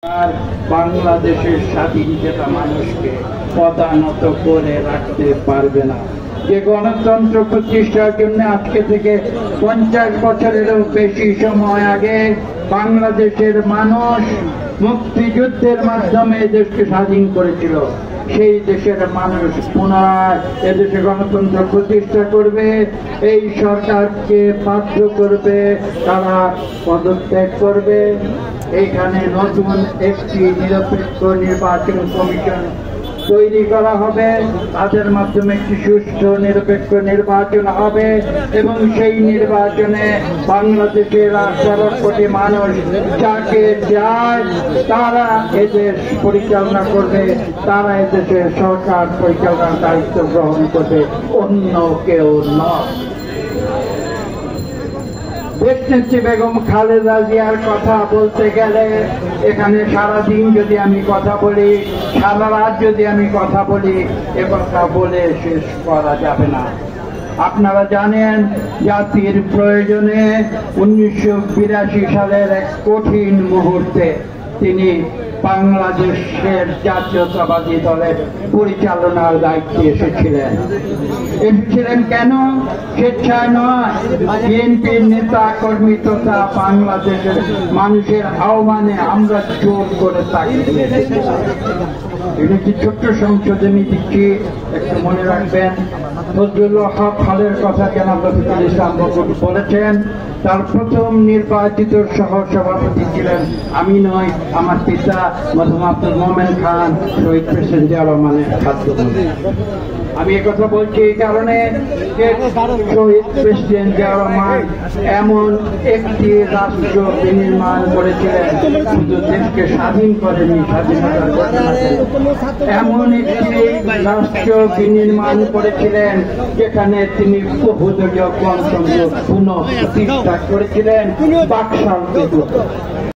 আর বাংলাদেশের স্বাধীনতা মানুষকে পদানত করে রাখতে পারবে না। যে গণতন্ত্র প্রতিষ্ঠার জন্য আজকে থেকে 50 বছরেরও বেশি সময় আগে বাংলাদেশের মানুষ মুক্তিযুদ্ধের মাধ্যমে দেশকে স্বাধীন করেছিল, সেই দেশের মানুষ পুনরায় এদেশে গণতন্ত্র প্রতিষ্ঠা করবে। এই সরকারকে বাধ্য করবে, তারা পদত্যাগ করবে। এইখানে নতুন একটি নিরপেক্ষ নির্বাচন কমিশন তৈরি করা হবে, তাদের মাধ্যমে একটি সুষ্ঠু নিরপেক্ষ নির্বাচন হবে এবং সেই নির্বাচনে বাংলাদেশের 18 কোটি মানুষ যাকে চায় তারা এদেশ পরিচালনা করবে, তারা এদেশের সরকার পরিচালনার দায়িত্ব গ্রহণ করবে, অন্য কেউ নয়। দেশনেত্রী বেগম খালেদা জিয়ার কথা বলতে গেলে এখানে সারাদিন যদি আমি কথা বলি, সারা রাত যদি আমি কথা বলি, এ কথা বলে শেষ করা যাবে না। আপনারা জানেন জাতির প্রয়োজনে 1982 সালের এক কঠিন মুহূর্তে তিনি বাংলাদেশের জাতীয়তাবাদী দলের পরিচালনার দায়িত্বে এসেছিলেন। কেন? স্বেচ্ছায় নয়, বিএনপির নেতা কর্মী তথা বাংলাদেশের মানুষের আহ্বানে আমরা জোর করে তাকে একটি ছোট্ট সংশোধনী দিচ্ছি, একটু মনে রাখবেন। ফজলুল হক খালের কথা জনাব রফিকুল ইসলাম বলেছেন, তার প্রথম নির্বাচিত সহ সভাপতি ছিলেন আমি নয়, আমার পিতা মরহুম আব্দুল মোমেন খান, শহীদ প্রেসিডেন্ট জিয়াউর রহমানের ছাত্র। আমি একথা বলছি এই কারণে যে শহীদ প্রেসিডেন্ট জিয়াউর রহমান এমন একটি রাষ্ট্র বিনির্মাণ করেছিলেন, শুধু দেশকে স্বাধীন করেনি, স্বাধীনতার ঘোষণা এমন একটি রাষ্ট্র বিনির্মাণ করেছিলেন যেখানে তিনি বহুদলীয় গণতন্ত্র পুনঃপ্রতিষ্ঠা করেছিলেন। বাকশাল